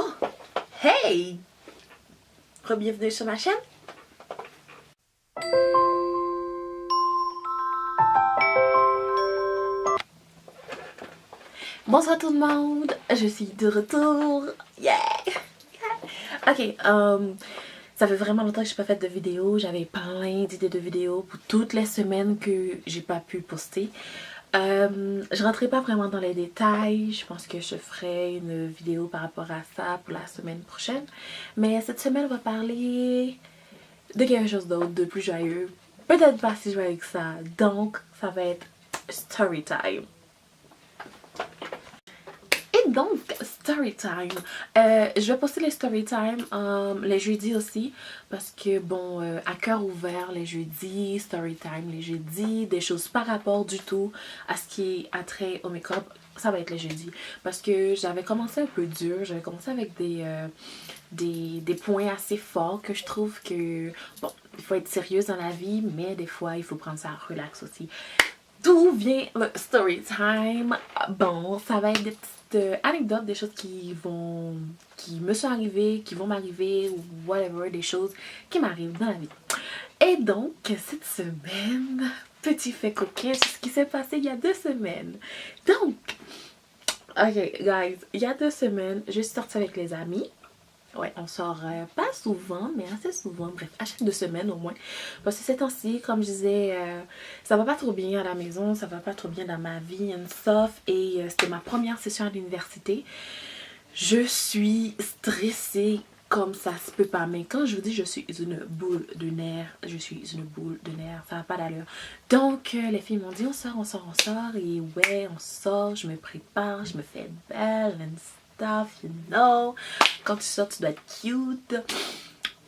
Oh, hey! Bienvenue sur ma chaîne. Bonsoir tout le monde, je suis de retour. Yeah! Ok, ça fait vraiment longtemps que je n'ai pas fait de vidéo. J'avais plein d'idées de vidéos pour toutes les semaines que j'ai pas pu poster. Je rentrerai pas vraiment dans les détails. Je pense que je ferai une vidéo par rapport à ça pour la semaine prochaine. Mais cette semaine, on va parler de quelque chose d'autre, de plus joyeux. Peut-être pas si joyeux que ça. Donc, ça va être story time. Et donc, story time. Je vais poster les story time les jeudis aussi. Parce que, bon, à cœur ouvert les jeudis, story time les jeudis, des choses par rapport du tout à ce qui a trait au make-up, ça va être les jeudis. Parce que j'avais commencé un peu dur, j'avais commencé avec des points assez forts que je trouve que, bon, il faut être sérieuse dans la vie, mais des fois, il faut prendre ça relax aussi. D'où vient le story time? Bon, ça va être des petites anecdotes, des choses qui me sont arrivées, qui vont m'arriver, ou whatever, des choses qui m'arrivent dans la vie. Et donc, cette semaine, petit fait coquin, c'est ce qui s'est passé il y a 2 semaines. Donc, ok, guys, il y a 2 semaines, je suis sortie avec les amis. Ouais, on sort pas souvent, mais assez souvent. Bref, à chaque 2 semaines au moins. Parce que ces temps-ci, comme je disais, ça va pas trop bien à la maison, ça va pas trop bien dans ma vie, and stuff. Et c'était ma première session à l'université. Je suis stressée comme ça se peut pas. Mais quand je vous dis je suis une boule de nerfs, je suis une boule de nerfs, ça va pas d'allure. Donc, les filles m'ont dit on sort, on sort, on sort. Et ouais, on sort, je me prépare, je me fais belle, and stuff, you know. Quand tu sors, tu dois être cute.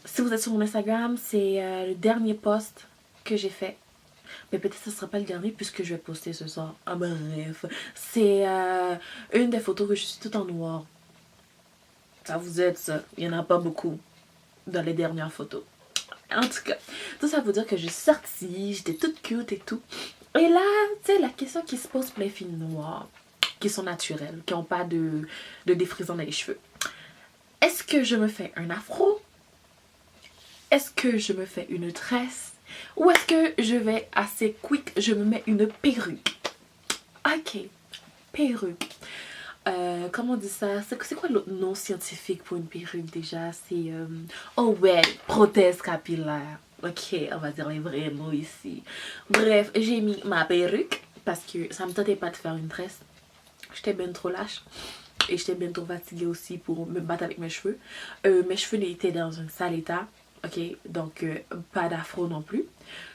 Si vous êtes sur mon Instagram, c'est le dernier post que j'ai fait. Mais peut-être que ce ne sera pas le dernier puisque je vais poster ce soir. Ah bref. C'est une des photos que je suis toute en noir. Ça vous aide ça. Il n'y en a pas beaucoup dans les dernières photos. En tout cas, tout ça pour dire que je suis sortie, j'étais toute cute et tout. Et là, tu sais, la question qui se pose pour les filles noires, qui sont naturelles, qui n'ont pas de défrisant dans les cheveux. Est-ce que je me fais un afro? Est-ce que je me fais une tresse? Ou est-ce que je vais assez quick, je me mets une perruque? Ok, perruque. Comment on dit ça? C'est quoi l'autre nom scientifique pour une perruque déjà? C'est... oh ouais, prothèse capillaire. Ok, on va dire les vrais mots ici. Bref, j'ai mis ma perruque parce que ça me tentait pas de faire une tresse. J'étais bien trop lâche. Et j'étais bien trop fatiguée aussi pour me battre avec mes cheveux. Mes cheveux étaient dans un sale état. Ok, donc pas d'afro non plus.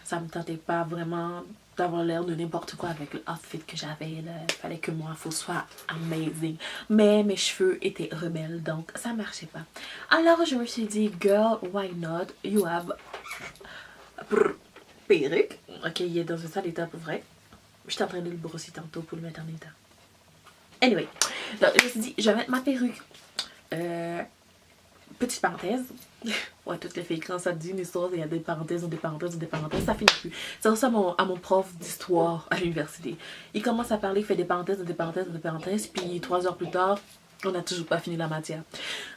Ça me tentait pas vraiment d'avoir l'air de n'importe quoi avec l'outfit que j'avais. Il fallait que mon afro soit amazing. Mais mes cheveux étaient rebelles, donc ça marchait pas. Alors je me suis dit, girl, why not? You have perruque. Ok, il est dans un sale état pour vrai. J'étais en train de le brosser tantôt pour le mettre en état. Anyway, donc je me suis dit, je vais mettre ma perruque. Petite parenthèse. Ouais, toutes les filles, quand ça dit une histoire, il y a des parenthèses, des parenthèses, des parenthèses, ça finit plus. C'est ça à mon prof d'histoire à l'université. Il commence à parler, il fait des parenthèses, des parenthèses, des parenthèses, puis 3 heures plus tard, on n'a toujours pas fini la matière.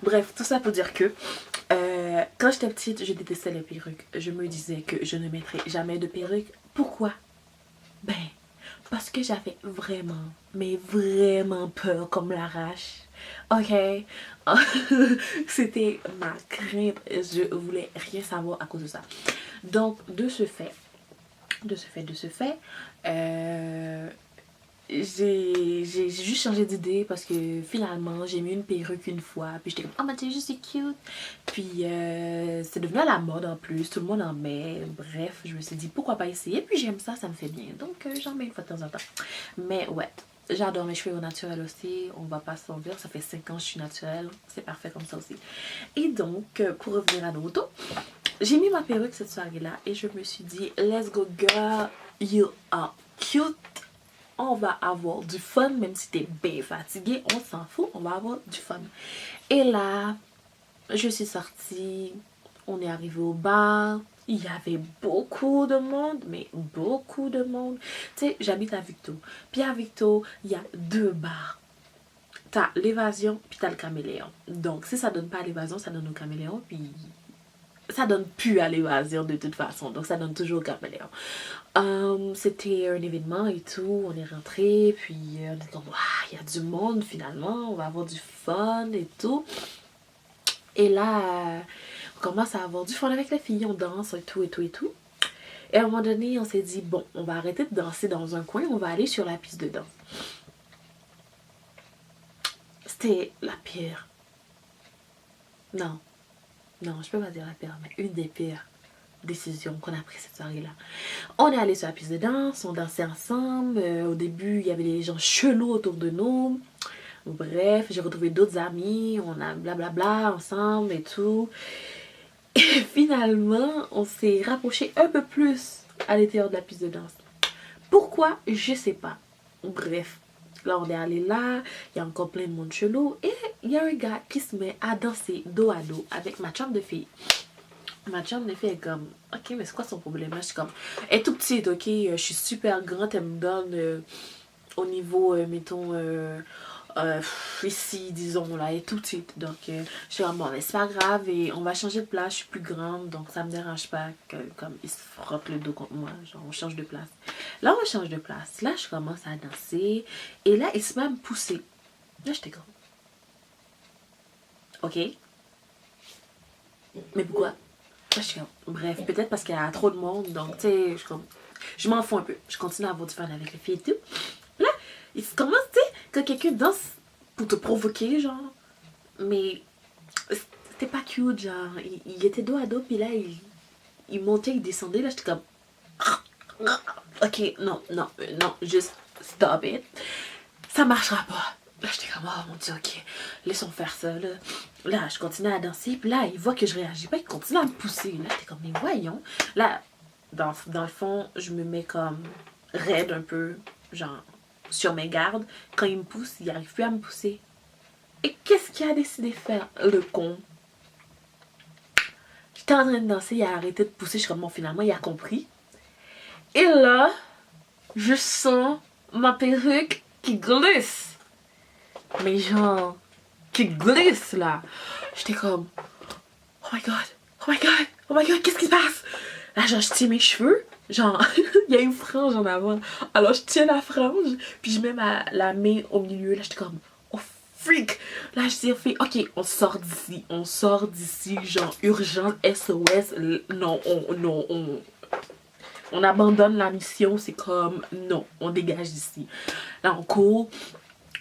Bref, tout ça pour dire que quand j'étais petite, je détestais les perruques. Je me disais que je ne mettrais jamais de perruque. Pourquoi? Ben, parce que j'avais vraiment, mais vraiment peur comme l'arrache. Ok, c'était ma crainte. Je voulais rien savoir à cause de ça. Donc, de ce fait, j'ai juste changé d'idée parce que finalement j'ai mis une perruque une fois puis j'étais comme oh mais je suis cute puis c'est devenu à la mode en plus, tout le monde en met, bref je me suis dit pourquoi pas essayer puis j'aime ça, ça me fait bien donc j'en mets une fois de temps en temps. Mais ouais, j'adore mes cheveux au naturel aussi, on va pas se mentir, ça fait 5 ans que je suis naturelle, c'est parfait comme ça aussi. Et donc pour revenir à nos motos, j'ai mis ma perruque cette soirée là et je me suis dit let's go girl, you are cute. On va avoir du fun, même si t'es bien fatigué, on s'en fout, on va avoir du fun. Et là, je suis sortie, on est arrivé au bar, il y avait beaucoup de monde, mais beaucoup de monde. Tu sais, j'habite à Victo, puis à Victo, il y a 2 bars. t'as l'évasion, puis t'as le caméléon. Donc, si ça donne pas à l'évasion, ça donne au caméléon, puis ça donne plus à l'évasion de toute façon. Donc, ça donne toujours au caméléon. C'était un événement et tout. On est rentré, puis on est comme, waouh, il y a du monde finalement. On va avoir du fun et tout. Et là, on commence à avoir du fun avec les filles. On danse et tout et tout et tout. Et à un moment donné, on s'est dit, bon, on va arrêter de danser dans un coin. On va aller sur la piste de danse. C'était la pire. Non, je peux pas dire la pire, mais une des pires décisions qu'on a prises cette soirée-là. On est allé sur la piste de danse, on dansait ensemble. Au début, il y avait des gens chelous autour de nous. Bref, j'ai retrouvé d'autres amis, on a blablabla ensemble et tout. Et finalement, on s'est rapproché un peu plus à l'intérieur de la piste de danse. Pourquoi? Je sais pas. Bref. Là, on est allé là, il y a encore plein de monde chelou. Et il y a un gars qui se met à danser dos à dos avec ma chambre de fille. Ma chambre de fille est comme, ok, mais c'est quoi son problème? Je suis comme, elle est tout petite, ok, je suis super grande, elle me donne au niveau, mettons, ici, disons, là, elle est tout petite. Donc, je suis comme, bon, mais c'est pas grave, et on va changer de place, je suis plus grande, donc ça me dérange pas que, comme, il se frotte le dos contre moi, genre, on change de place. Là, on change de place. Là, je commence à danser, et là, il se met à me pousser. Là, j'étais comme, ok, mais pourquoi? Là, je suis comme, bref, peut-être parce qu'il y a trop de monde, donc, tu sais, je suis comme, je m'en fous un peu. Je continue à avoir du fun avec les filles et tout. Là, il se commence, tu sais, quand quelqu'un danse pour te provoquer, genre. Mais c'était pas cute, genre. Il était dos à dos, puis là, il montait, il descendait. Là, j'étais comme, ok, non, juste stop it. Ça marchera pas. Là, j'étais comme, oh mon dieu, ok, laissons faire ça, là. Là, je continue à danser, puis là, il voit que je réagis pas, il continue à me pousser. Là, j'étais comme, mais voyons. Là, dans le fond, je me mets comme raide un peu, genre, sur mes gardes. Quand il me pousse, il n'arrive plus à me pousser. Et qu'est-ce qu'il a décidé de faire, le con? J'étais en train de danser, il a arrêté de pousser, je suis comme, bon, finalement, il a compris. Et là, je sens ma perruque qui glisse. Mais genre, qui glisse, là. J'étais comme, oh my god, oh my god, oh my god, qu'est-ce qui se passe? Là, genre, je tiens mes cheveux. Genre, il y a une frange en avant. Alors, je tiens la frange, puis je mets la main au milieu. Là, j'étais comme, oh freak. Là, je dis aux filles, ok, on sort d'ici. On sort d'ici, genre, urgence, SOS. Non, on abandonne la mission. C'est comme, non, on dégage d'ici. Là, on court.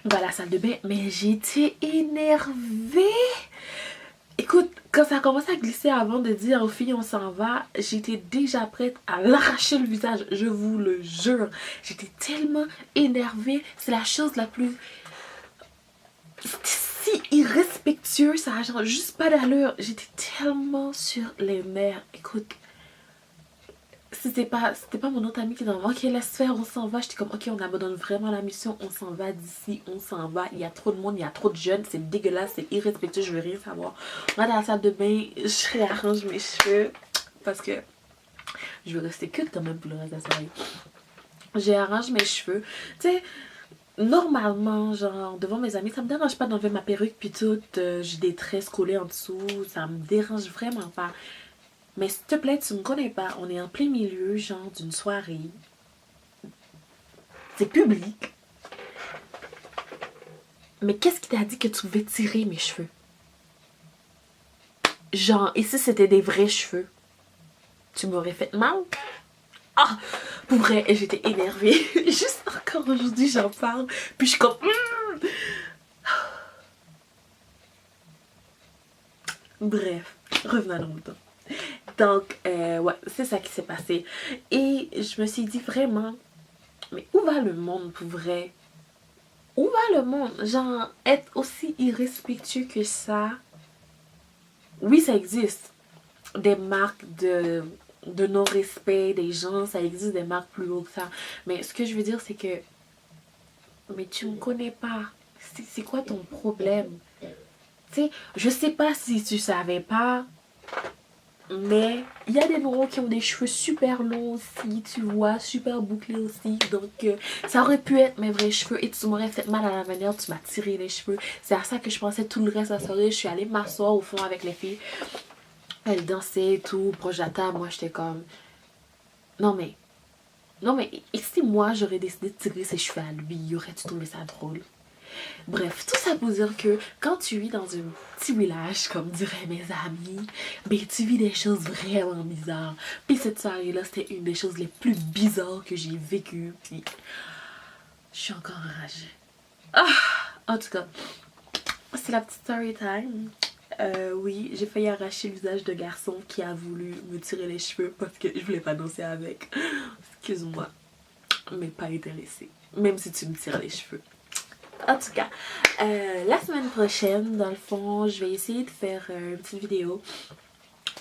On va à la salle de bain. Mais j'étais énervée. Écoute, quand ça a commencé à glisser avant de dire aux filles on s'en va, j'étais déjà prête à l'arracher le visage, je vous le jure. J'étais tellement énervée, c'est la chose la plus... C'était si irrespectueux, ça a genre juste pas d'allure. J'étais tellement sur les nerfs. Écoute, c'était pas mon autre ami qui était dans ok, laisse faire, on s'en va. J'étais comme ok, on abandonne vraiment la mission, on s'en va d'ici, on s'en va. Il y a trop de monde, il y a trop de jeunes, c'est dégueulasse, c'est irrespectueux, je veux rien savoir. Moi dans la salle de bain, je réarrange mes cheveux parce que je veux rester cute quand même pour le reste de la soirée. J'arrange mes cheveux, tu sais. Normalement, genre, devant mes amis, ça me dérange pas d'enlever ma perruque puis tout, j'ai des tresses collées en dessous, ça me dérange vraiment pas. Mais s'il te plaît, tu me connais pas. On est en plein milieu, genre, d'une soirée. C'est public. Mais qu'est-ce qui t'a dit que tu pouvais tirer mes cheveux? Genre, et si c'était des vrais cheveux? Tu m'aurais fait mal? Ah! Pour vrai, j'étais énervée. Juste encore aujourd'hui, j'en parle. Puis je suis comme... Bref, revenons dans le temps. Donc, ouais, c'est ça qui s'est passé. Et je me suis dit vraiment, mais où va le monde pour vrai? Où va le monde? Genre, être aussi irrespectueux que ça. Oui, ça existe. Des marques de non-respect des gens, ça existe des marques plus haut que ça. Mais ce que je veux dire, c'est que, mais tu me connais pas. C'est quoi ton problème? Tu sais, je sais pas si tu savais pas. Mais il y a des noirs qui ont des cheveux super longs aussi, tu vois, super bouclés aussi. Donc ça aurait pu être mes vrais cheveux et tu m'aurais fait mal à la manière dont tu m'as tiré les cheveux. C'est à ça que je pensais tout le reste de la soirée. Je suis allée m'asseoir au fond avec les filles. Elles dansaient et tout, proche de la table. Moi j'étais comme... Non mais... Non mais, et si moi j'aurais décidé de tirer ses cheveux à lui, aurais-tu trouvé ça drôle? Bref, tout ça pour dire que quand tu vis dans un petit village, comme diraient mes amis, ben tu vis des choses vraiment bizarres. Puis cette soirée-là, c'était une des choses les plus bizarres que j'ai vécues. Puis je suis encore enragée. En tout cas, c'est la petite story time. Oui, j'ai failli arracher le visage de garçon qui a voulu me tirer les cheveux parce que je voulais pas danser avec. Excuse-moi, mais pas intéressée. Même si tu me tires les cheveux. En tout cas, la semaine prochaine, dans le fond, je vais essayer de faire une petite vidéo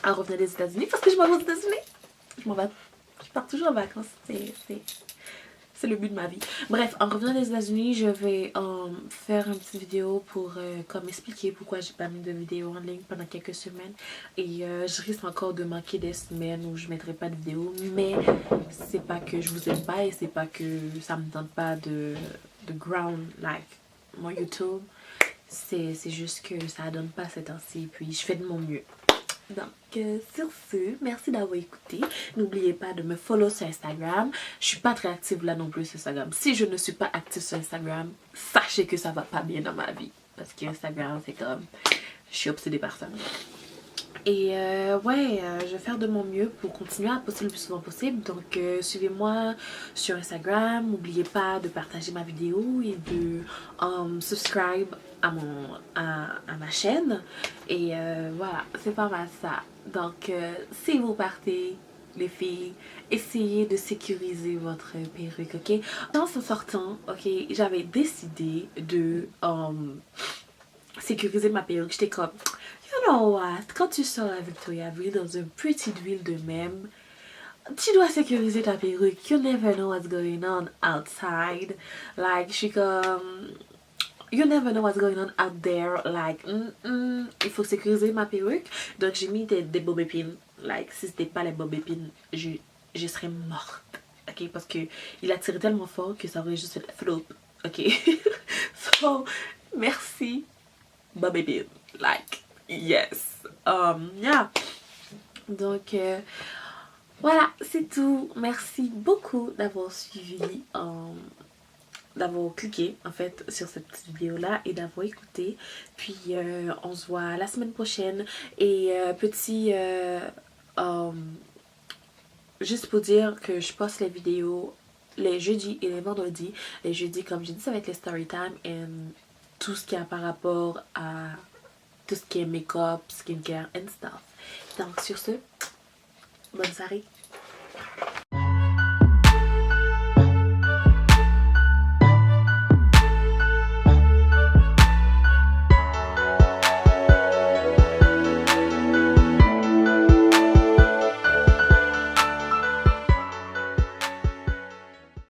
en revenant des États-Unis parce que je m'en vais aux États-Unis. Je pars toujours en vacances. C'est le but de ma vie. Bref, en revenant des États-Unis, je vais faire une petite vidéo pour comme expliquer pourquoi j'ai pas mis de vidéo en ligne pendant quelques semaines. Et je risque encore de manquer des semaines où je mettrai pas de vidéo. Mais c'est pas que je vous aime pas et c'est pas que ça me tente pas de ground like mon YouTube. C'est juste que ça donne pas ces temps-ci. Puis je fais de mon mieux. Donc, sur ce, merci d'avoir écouté. N'oubliez pas de me follow sur Instagram. Je suis pas très active là non plus sur Instagram. Si je ne suis pas active sur Instagram, sachez que ça va pas bien dans ma vie. Parce que Instagram, c'est comme... Je suis obsédée par ça. Et ouais, je vais faire de mon mieux pour continuer à poster le plus souvent possible. Donc suivez-moi sur Instagram. N'oubliez pas de partager ma vidéo et de subscribe à ma chaîne. Et voilà, c'est pas mal ça. Donc si vous partez, les filles, essayez de sécuriser votre perruque, ok? En sortant, ok, j'avais décidé de sécuriser ma perruque. J'étais comme... You know what? Quand tu sors à Victoriaville dans une petite ville de même, tu dois sécuriser ta perruque. You never know what's going on outside. Like, je suis comme... You never know what's going on out there. Like, il faut sécuriser ma perruque. Donc, j'ai mis des bob épines. Like, si c'était pas les bob épines, je serais morte. Ok? Parce que il a tiré tellement fort que ça aurait juste fait flop. Ok? So, merci. Bob épines. Like, yes. Yeah. Donc, voilà, c'est tout. Merci beaucoup d'avoir suivi, d'avoir cliqué en fait sur cette petite vidéo là et d'avoir écouté. Puis on se voit la semaine prochaine. Et juste pour dire que je poste les vidéos les jeudis et les vendredis. Les jeudis, comme j'ai dit, ça va être les story time et tout ce qui a par rapport à tout ce qui est make-up, skincare and stuff. Donc sur ce, bonne soirée.